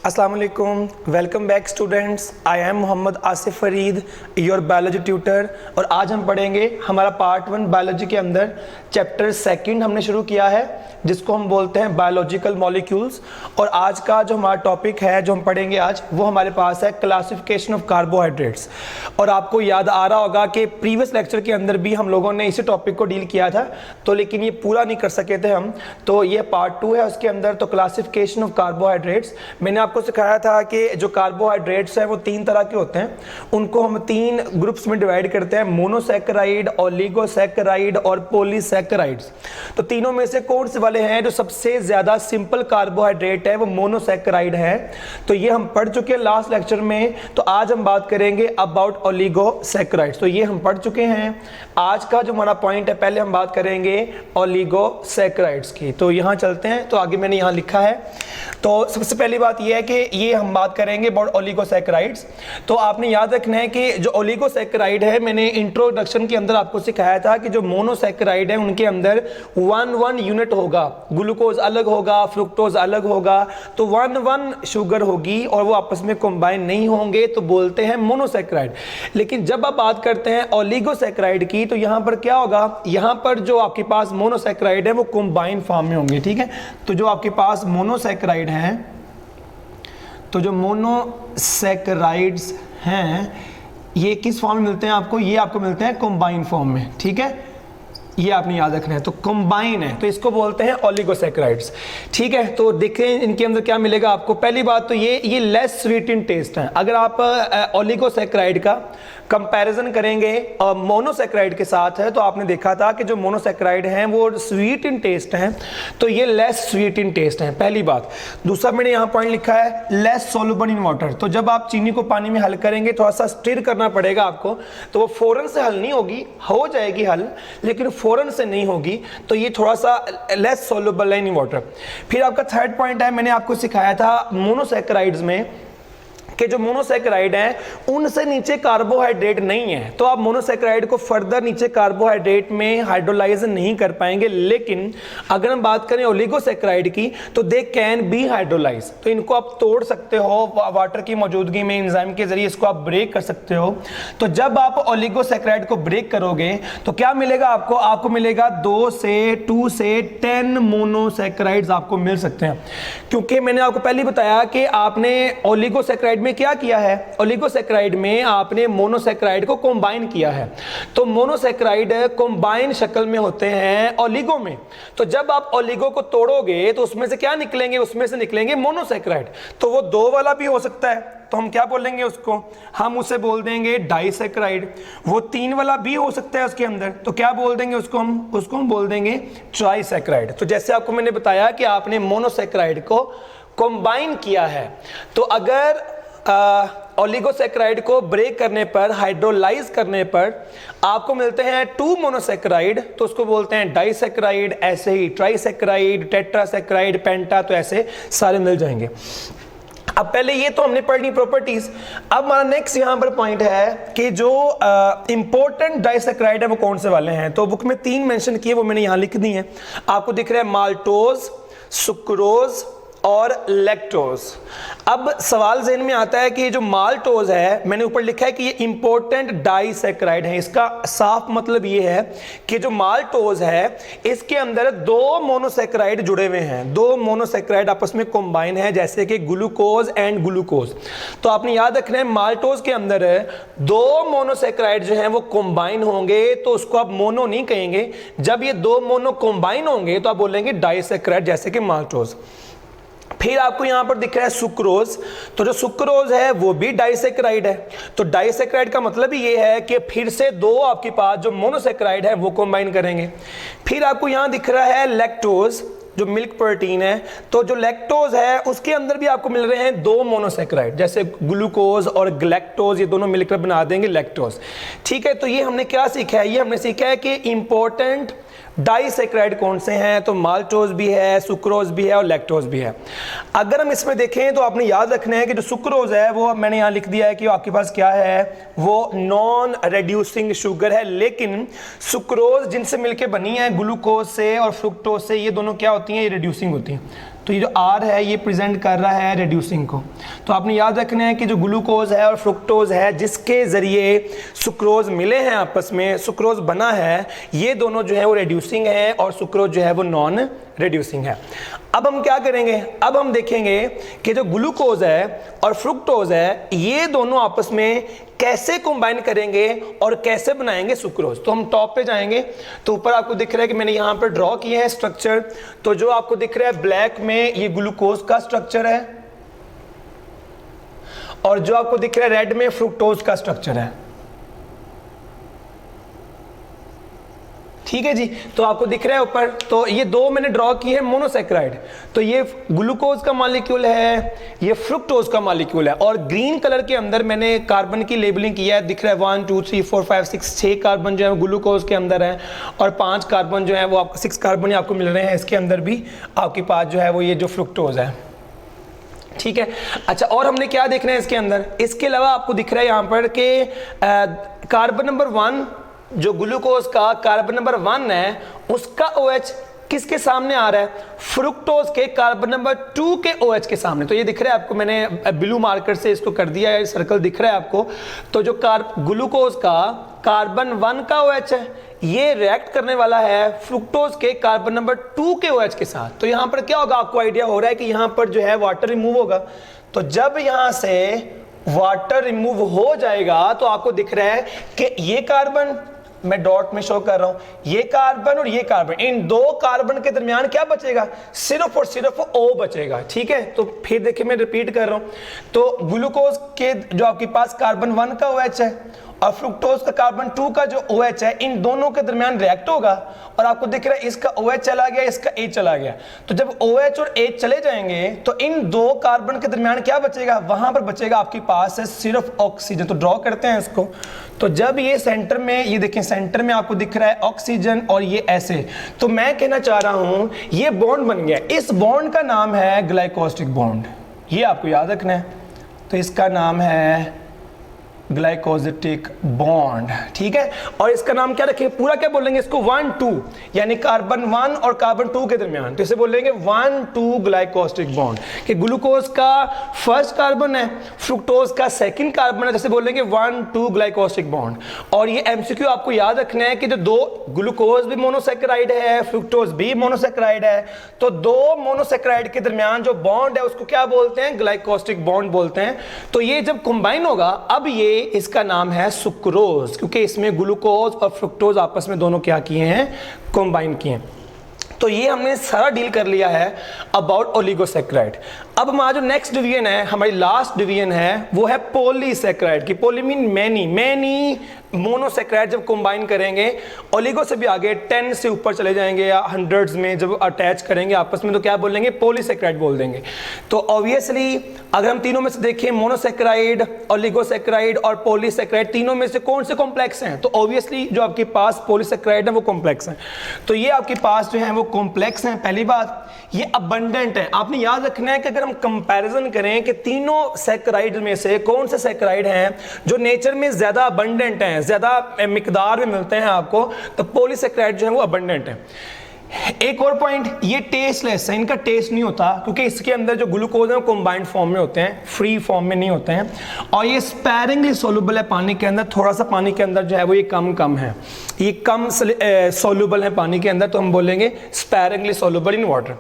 अस्सलाम वालेकुम, welcome back students. I am Mohammad Asif Farid, your biology tutor. और आज हम पढ़ेंगे हमारा पार्ट 1 बायोलॉजी के अंदर चैप्टर 2 हमने शुरू किया है, जिसको हम बोलते हैं बायोलॉजिकल मॉलिक्यूल्स। और आज का जो हमारा टॉपिक है जो हम पढ़ेंगे आज, वो हमारे पास है क्लासिफिकेशन ऑफ कार्बोहाइड्रेट्स। और आपको याद आ रहा होगा कि प्रीवियस लेक्चर के अंदर भी हम लोगों ने इसी टॉपिक को डील किया था, तो लेकिन ये पूरा नहीं कर सके थे हम, तो ये पार्ट 2 है उसके अंदर। तो क्लासिफिकेशन ऑफ कार्बोहाइड्रेट्स, मैंने आपको सिखाया था कि जो कार्बोहाइड्रेट्स हैं वो 3 तरह के होते हैं। उनको हम 3 ग्रुप्स में डिवाइड करते हैं, मोनोसैकेराइड, ओलिगोसैकेराइड और पॉलीसैकेराइड्स। तो तीनों में से कौन से वाले हैं जो सबसे ज्यादा सिंपल कार्बोहाइड्रेट है? वो मोनोसैकेराइड है। तो ये हम पढ़ चुके हैं लास्ट लेक्चर में। तो आज हम बात करेंगे अबाउट ओलिगोसैकेराइड्स। तो ये हम पढ़ चुके हैं। आज का जो हमारा पॉइंट है, पहले हम बात करेंगे ओलिगोसैकेराइड्स की। तो यहां चलते हैं, तो आगे मैंने यहां लिखा है। तो सबसे पहली बात यह है कि ये हम बात करेंगे अबाउट ओलिगोसैकेराइड्स। तो आपने याद रखना है कि जो ओलिगोसैकेराइड है, मैंने इंट्रोडक्शन के अंदर आपको सिखाया था कि जो मोनोसैकेराइड है उनके अंदर 1 यूनिट होगा, ग्लूकोज अलग होगा, फ्रुक्टोज अलग होगा, तो 1 शुगर होगी और वो आपस में कंबाइन नहीं होंगे, तो बोलते हैं मोनोसैकेराइड। लेकिन जब आप बात करते हैं ओलिगोसैकेराइड की, तो यहां पर क्या होगा, यहां पर जो आपके पास मोनोसैकेराइड है वो कंबाइन फॉर्म में होंगे। ठीक है, तो जो आपके पास मोनोसैकेराइड हैं, तो जो मोनोसैकेराइड्स हैं ये किस फॉर्म में मिलते हैं आपको? ये आपको मिलते हैं कंबाइन फॉर्म में। ठीक है, ये आपने याद रखना है। तो कंबाइन है, तो इसको बोलते हैं ओलिगोसैकेराइड्स। ठीक है, तो देखें इनके अंदर क्या मिलेगा आपको। पहली बात तो ये लेस स्वीट इन टेस्ट है। अगर आप ओलिगोसैकेराइड का कंपैरिजन करेंगे मोनोसैकेराइड के साथ है, तो आपने देखा था कि जो मोनोसैकेराइड हैं वो स्वीट इन टेस्ट हैं, तो ये लेस स्वीट इन टेस्ट हैं, पहली बात। दूसरा मैंने यहाँ पॉइंट लिखा है लेस सोल्यूबल इन वाटर। तो जब आप चीनी को पानी में हल करेंगे, थोड़ा सा स्टिर करना पड़ेगा आपको, तो वो फौरन से हल नहीं होगी, हो जाएगी हल लेकिन फौरन से नहीं होगी, तो ये थोड़ा सा लेस सोल्यूबल है इन वाटर। फिर आपका थर्ड पॉइंट है, मैंने आपको सिखाया था मोनोसैकेराइड्स में कि जो मोनोसैकेराइड हैं उनसे नीचे कार्बोहाइड्रेट नहीं है, तो आप मोनोसैकेराइड को फर्दर नीचे कार्बोहाइड्रेट में हाइड्रोलाइज नहीं कर पाएंगे। लेकिन अगर हम बात करें ओलिगोसैकेराइड की, तो दे कैन बी हाइड्रोलाइज, तो इनको आप तोड़ सकते हो वाटर की मौजूदगी में, एंजाइम के जरिए इसको आप ब्रेक कर सकते हो। तो जब आप ओलिगोसैकेराइड को ब्रेक करोगे तो क्या मिलेगा आपको? आपको मिलेगा 2 से 10 मोनोसैकेराइड्स आपको मिल सकते हैं। क्योंकि मैंने आपको पहले बताया कि आपने ओलिगोसैकेराइड में क्या किया है, ओलिगोसैकेराइड में आपने मोनोसैकेराइड को कंबाइन किया है। तो मोनोसैकेराइड कंबाइन शक्ल में होते हैं ओलिगो में। तो जब आप ओलिगो को तोड़ोगे तो उसमें से क्या निकलेंगे? उसमें से निकलेंगे मोनोसैकेराइड। तो वो 2 वाला भी हो सकता है, तो हम क्या बोलेंगे उसको? हम उसे बोल देंगे डाइसैकेराइड। वो 3 वाला भी हो सकता है उसके अंदर, तो क्या बोल देंगे उसको? हम बोल देंगे ट्राइसैकेराइड। तो जैसे आपको मैंने बताया कि आपने मोनोसैकेराइड को कंबाइन किया है, तो अगर ओलिगोसैकेराइड को ब्रेक करने पर, हाइड्रोलाइज करने पर आपको मिलते हैं 2 मोनोसैकेराइड, तो उसको बोलते हैं डाइसैकेराइड। ऐसे ही ट्राइसैकेराइड, टेट्रासैकेराइड, पेंटा, तो ऐसे सारे मिल जाएंगे। अब पहले ये तो हमने पढ़ ली प्रॉपर्टीज। अब हमारा नेक्स्ट यहां पर पॉइंट है कि जो इंपॉर्टेंट डाइसैकेराइड है वो कौन से वाले हैं। तो बुक में 3 मेंशन किए, वो मैंने यहां लिख दी हैं। आपको दिख रहा है माल्टोज, सुक्रोज और लैक्टोज। अब सवाल ज़हन में आता है कि जो माल्टोज है, मैंने ऊपर लिखा है कि ये इंपॉर्टेंट डाइसैकेराइड है। इसका साफ मतलब ये है कि जो माल्टोज है इसके अंदर 2 मोनोसैकेराइड जुड़े हुए हैं, 2 मोनोसैकेराइड आपस में कंबाइन है, जैसे कि ग्लूकोज एंड ग्लूकोज। तो आपने याद रखना है माल्टोज के अंदर 2 मोनोसैकेराइड जो हैं वो कंबाइन होंगे, तो उसको आप मोनो नहीं कहेंगे। जब ये 2 मोनो कंबाइन होंगे तो आप बोलेंगे डाइसैकेराइड, जैसे कि माल्टोज। फिर आपको यहां पर दिख रहा है सुक्रोज। तो जो सुक्रोज है वो भी डाइसैकेराइड है। तो डाइसैकेराइड का मतलब ये है कि फिर से 2 आपके पास जो मोनोसैकेराइड है वो कंबाइन करेंगे। फिर आपको यहां दिख रहा है लैक्टोज, जो मिल्क प्रोटीन है। तो जो लैक्टोज है उसके अंदर भी आपको मिल रहे हैं 2 मोनोसैकेराइड, जैसे ग्लूकोज और ग्लैक्टोज, ये दोनों मिलकर बना देंगे लैक्टोज। ठीक है, तो ये हमने क्या सीखा है? ये हमने सीखा है कि इंपॉर्टेंट डाइसैकेराइड कौन से हैं। तो माल्टोज भी है, सुक्रोज भी है और लैक्टोज भी है। अगर हम इसमें देखें तो आपने याद रखना है कि जो सुक्रोज है वो मैंने यहाँ लिख दिया है कि आपके पास क्या है, वो नॉन रिड्यूसिंग शुगर है। लेकिन सुक्रोज जिनसे मिलकर बनी है ग्लूकोज से और फ्रुक्टोज से, ये दोनों क्या होती हैं? ये रिड्यूसिंग होती हैं। तो ये जो R है ये प्रेजेंट कर रहा है रेड्यूसिंग को। तो आपने याद रखना है कि जो ग्लूकोज है और फ्रुक्टोज है जिसके ज़रिए सुक्रोज मिले हैं आपस में, सुक्रोज बना है, ये दोनों जो है वो रेड्यूसिंग है और सुक्रोज जो है वो नॉन रेड्यूसिंग है। अब हम क्या करेंगे, अब हम देखेंगे कि जो ग्लूकोज है और फ्रुक्टोज है ये दोनों आपस में कैसे कंबाइन करेंगे और कैसे बनाएंगे सुक्रोज। तो हम टॉप पे जाएंगे, तो ऊपर आपको दिख रहा है कि मैंने यहाँ पर ड्रॉ किए हैं स्ट्रक्चर। तो जो आपको दिख रहा है ब्लैक में ये ग्लूकोज का स्ट्रक्चर है और जो आपको दिख रहा है रेड में फ्रुक्टोज का स्ट्रक्चर है। ठीक है जी, तो आपको दिख रहा है ऊपर, तो ये दो मैंने ड्रॉ किए हैं मोनोसैकेराइड। तो ये ग्लूकोज का मॉलिक्यूल है, ये फ्रुक्टोज का मॉलिक्यूल है, और ग्रीन कलर के अंदर मैंने कार्बन की लेबलिंग किया है। दिख रहा है 1 2 3 4 5 6 6 कार्बन जो है ग्लूकोज के अंदर है और 5 कार्बन जो है वो आपको 6 कार्बन आपको मिल रहे हैं इसके अंदर भी आपके पास जो है वो ये जो फ्रुक्टोज है। ठीक है, अच्छा, और हमने क्या देखना है इसके अंदर, इसके अलावा आपको दिख रहा है यहाँ पर कि कार्बन नंबर 1 जो ग्लूकोज का कार्बन नंबर 1 है उसका OH किसके सामने आ रहा है, फ्रुक्टोज के कार्बन नंबर 2 के OH के सामने। तो ये दिख रहा है आपको, मैंने ब्लू मार्कर से इसको कर दिया है, सर्कल दिख रहा है आपको। तो जो ग्लूकोज का कार्बन 1 का OH है ये रिएक्ट करने वाला है फ्रुक्टोज के कार्बन नंबर 2 के OH के साथ। तो यहाँ पर क्या होगा, आपको आइडिया हो रहा है कि यहाँ पर जो है वाटर रिमूव होगा। तो जब यहाँ से वाटर रिमूव हो जाएगा तो आपको दिख रहा है कि ये कार्बन, मैं डॉट में शो कर रहा हूं, ये कार्बन और ये कार्बन, इन दो कार्बन के दरमियान क्या बचेगा, सिर्फ और सिर्फ O बचेगा। ठीक है, तो फिर देखिए मैं रिपीट कर रहा हूं, तो ग्लूकोज के जो आपके पास कार्बन 1 का OH है और फ्रुक्टोज का कार्बन 2 का जो OH है, इन दोनों के दरमियान रिएक्ट होगा और आपको दिख रहा है इसका OH चला गया, इसका H चला गया। तो जब OH और H चले जाएंगे तो इन दो कार्बन के दरमियान क्या बचेगा, वहां पर बचेगा आपके पास है सिर्फ ऑक्सीजन। तो ड्रॉ करते हैं इसको। तो जब ये सेंटर में, ये देखें सेंटर में आपको दिख रहा है ऑक्सीजन और ये ऐसे, तो मैं कहना चाह रहा हूं ये बॉन्ड बन गया। इस बॉन्ड का नाम है ग्लाइकोस्टिक बॉन्ड, ये आपको याद रखना है। तो इसका नाम है ग्लाइकोसिटिक बॉन्ड। ठीक है, और इसका नाम क्या रखेंगे, पूरा क्या बोलेंगे इसको, 1 2, यानी कार्बन 1 और कार्बन 2 के दरमियान, तो इसे बोलेंगे 1 2 ग्लाइकोस्टिक बॉन्ड। कि ग्लूकोज का फर्स्ट कार्बन है, फ्रुक्टोज का सेकंड कार्बन है, जैसे बोलेंगे 1 2 ग्लाइकोस्टिक बॉन्ड। और ये MCQ आपको याद रखना है कि जो दो ग्लूकोज भी मोनोसैकेराइड है, फ्रुक्टोज भी मोनोसैकेराइड है, तो दो मोनोसैकेराइड के दरमियान जो बॉन्ड है उसको क्या बोलते हैं, ग्लाइकोस्टिक बॉन्ड बोलते हैं। तो ये जब कंबाइन होगा, अब ये इसका नाम है सुक्रोज, क्योंकि इसमें ग्लूकोज और फ्रुक्टोज आपस में दोनों क्या किए हैं, कंबाइन किए हैं। तो ये हमने सारा डील कर लिया है अबाउट ओलिगोसैकेराइड। अब हमारा जो नेक्स्ट डिवीजन है, हमारी लास्ट डिवीजन है, वो है पॉलीसैकेराइड की। पॉली मीन मैनी मोनोसैकेराइड जब कंबाइन करेंगे, ओलिगो से भी आगे 10 से ऊपर चले जाएंगे या हंड्रेड्स में जब अटैच करेंगे आपस में, तो क्या बोलेंगे, पॉलीसैकेराइड बोल देंगे। तो ऑब्वियसली अगर हम तीनों में से देखें, मोनोसैकेराइड, ओलिगोसैकेराइड और पॉलीसैकेराइड, तीनों में से कौन से कॉम्प्लेक्स हैं, तो ऑब्वियसली जो आपके पास पॉलीसैकेराइड है वो कॉम्प्लेक्स हैं। तो ये आपके पास जो है वो कॉम्प्लेक्स हैं। पहली बात, ये अबंडेंट है। आपने याद रखना है कि अगर हम कंपैरिजन करें कि तीनों सैकेराइड में से कौन से सैकेराइड हैं जो नेचर में ज्यादा अबंडेंट हैं, ज्यादा मिकदार में मिलते हैं आपको, तो पॉलीसैकेराइड जो है वो अबंडेंट है। एक और पॉइंट, ये टेस्टलेस है, इनका टेस्ट नहीं होता क्योंकि इसके अंदर जो ग्लूकोज है वो कंबाइंड फॉर्म में होते हैं, फ्री फॉर्म में नहीं होते हैं। और ये स्पैरिंगली सोल्यूबल है पानी के अंदर, थोड़ा सा पानी के अंदर जो है वो ये कम है, ये कम सोल्यूबल है पानी के अंदर, तो हम बोलेंगे स्पैरिंगली सोल्यूबल इन वाटर।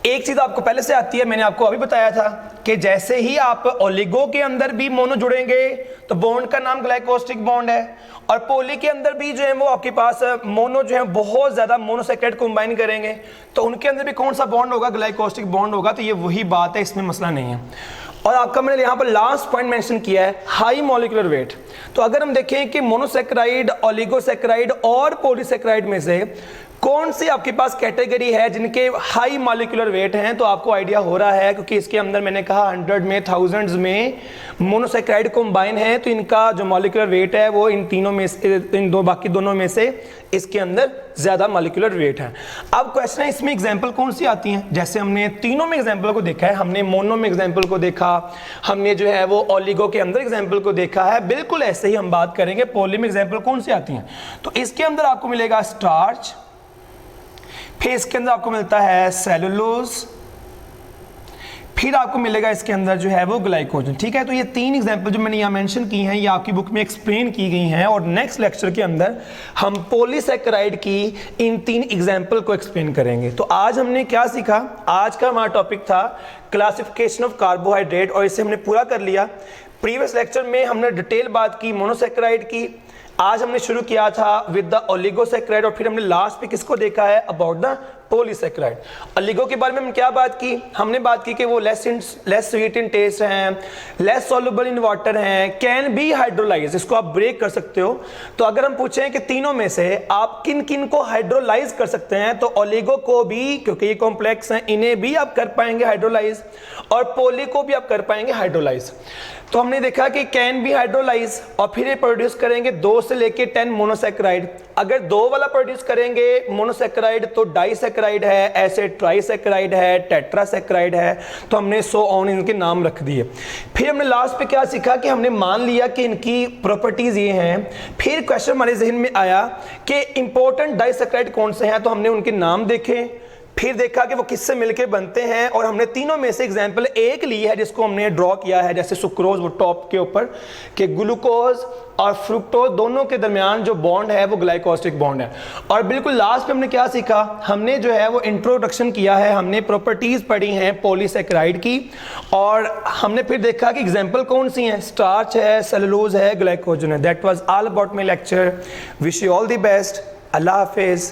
एक चीज आपको पहले से आती है, मैंने आपको अभी बताया था कि जैसे ही आप ओलिगो के अंदर भी मोनो जुड़ेंगे तो बॉन्ड का नाम ग्लाइकोस्टिक बॉन्ड है, और पोली के अंदर भी जो है वो आपके पास मोनो जो है बहुत ज्यादा मोनोसैकेराइड कंबाइन करेंगे तो उनके अंदर भी कौन सा बॉन्ड होगा, ग्लाइकोस्टिक बॉन्ड होगा। तो ये वही बात है, इसमें मसला नहीं है। और आपका मैंने यहाँ पर लास्ट पॉइंट मेंशन किया है, हाई मॉलिक्यूलर वेट। तो अगर हम देखें कि मोनोसैकेराइड, ओलिगोसैकेराइड और पॉलीसैकेराइड में से कौन सी आपके पास कैटेगरी है जिनके हाई मॉलिक्यूलर वेट हैं, तो आपको आइडिया हो रहा है क्योंकि इसके अंदर मैंने कहा 100 में, थाउजेंड्स में मोनोसैकेराइड कंबाइन है, तो इनका जो मॉलिक्यूलर वेट है वो इन तीनों में से, इन दो बाकी दोनों में से इसके अंदर ज्यादा मॉलिक्यूलर वेट है। अब क्वेश्चन है इसमें एग्जांपल कौन सी आती हैं, जैसे हमने तीनों में एग्जांपल को देखा है, हमने मोनो में एग्जांपल को देखा, हमने जो है वो ओलिगो के अंदर एग्जांपल को देखा है, बिल्कुल ऐसे ही हम बात करेंगे पॉली में एग्जांपल कौन सी आती हैं। तो इसके अंदर आपको मिलेगा स्टार्च, फिर इसके अंदर आपको मिलता है सेलुलोज, फिर आपको मिलेगा इसके अंदर जो है वो ग्लाइकोजन। ठीक है, तो ये 3 एग्जाम्पल जो मैंने यहाँ मेंशन की हैं ये आपकी बुक में एक्सप्लेन की गई हैं, और नेक्स्ट लेक्चर के अंदर हम पॉलीसैकेराइड की इन 3 एग्जाम्पल को एक्सप्लेन करेंगे। तो आज हमने क्या सीखा, आज का हमारा टॉपिक था क्लासिफिकेशन ऑफ कार्बोहाइड्रेट, और इसे हमने पूरा कर लिया। प्रीवियस लेक्चर में हमने डिटेल बात की मोनोसैकेराइड की, आज हमने शुरू किया था विद द ओलिगोसैकेराइड, और फिर हमने लास्ट पे किसको देखा है, अबाउट द पॉलीसैकेराइड। ओलिगो के बारे में हम क्या बात की, हमने बात की कि वो लेस स्वीट इन टेस्ट हैं, लेस सॉल्युबल इन वाटर हैं, कैन बी हाइड्रोलाइज, इसको आप ब्रेक कर सकते हो। तो अगर हम पूछें कि तीनों में से आप किन किन को हाइड्रोलाइज कर सकते हैं, तो ओलिगो को भी, क्योंकि ये कॉम्प्लेक्स हैं, इन्हें भी आप कर पाएंगे हाइड्रोलाइज, और पोली को भी आप कर पाएंगे हाइड्रोलाइज। तो हमने देखा कि कैन बी हाइड्रोलाइज, और फिर ये प्रोड्यूस करेंगे 2 से लेके 10 मोनोसैकेराइड। अगर 2 वाला प्रोड्यूस करेंगे मोनोसैकेराइड तो डाइसैकेराइड है, ऐसे ट्राइसैकेराइड है, टेट्रासैकेराइड है, तो हमने सो ऑन इनके नाम रख दिए। फिर हमने लास्ट पे क्या सीखा कि हमने मान लिया कि इनकी प्रॉपर्टीज ये हैं। फिर क्वेश्चन हमारे जहन में आया कि इंपॉर्टेंट डाइसैकेराइड कौन से हैं, तो हमने उनके नाम देखे, फिर देखा कि वो किससे मिलके बनते हैं, और हमने तीनों में से एग्जांपल एक ली है जिसको हमने ड्रॉ किया है, जैसे सुक्रोज वो टॉप के ऊपर, कि ग्लूकोज और फ्रुक्टोज दोनों के दरमियान जो बॉन्ड है वो ग्लाइकोस्टिक बॉन्ड है। और बिल्कुल लास्ट पे हमने क्या सीखा, हमने जो है वो इंट्रोडक्शन किया है, हमने प्रॉपर्टीज पढ़ी हैं पॉलीसैकेराइड की, और हमने फिर देखा कि एग्जांपल कौन सी हैं, स्टार्च है, सेलुलोज है, ग्लाइकोजन है। That was all about my lecture. Wish you all the best. अल्लाह हाफिज़।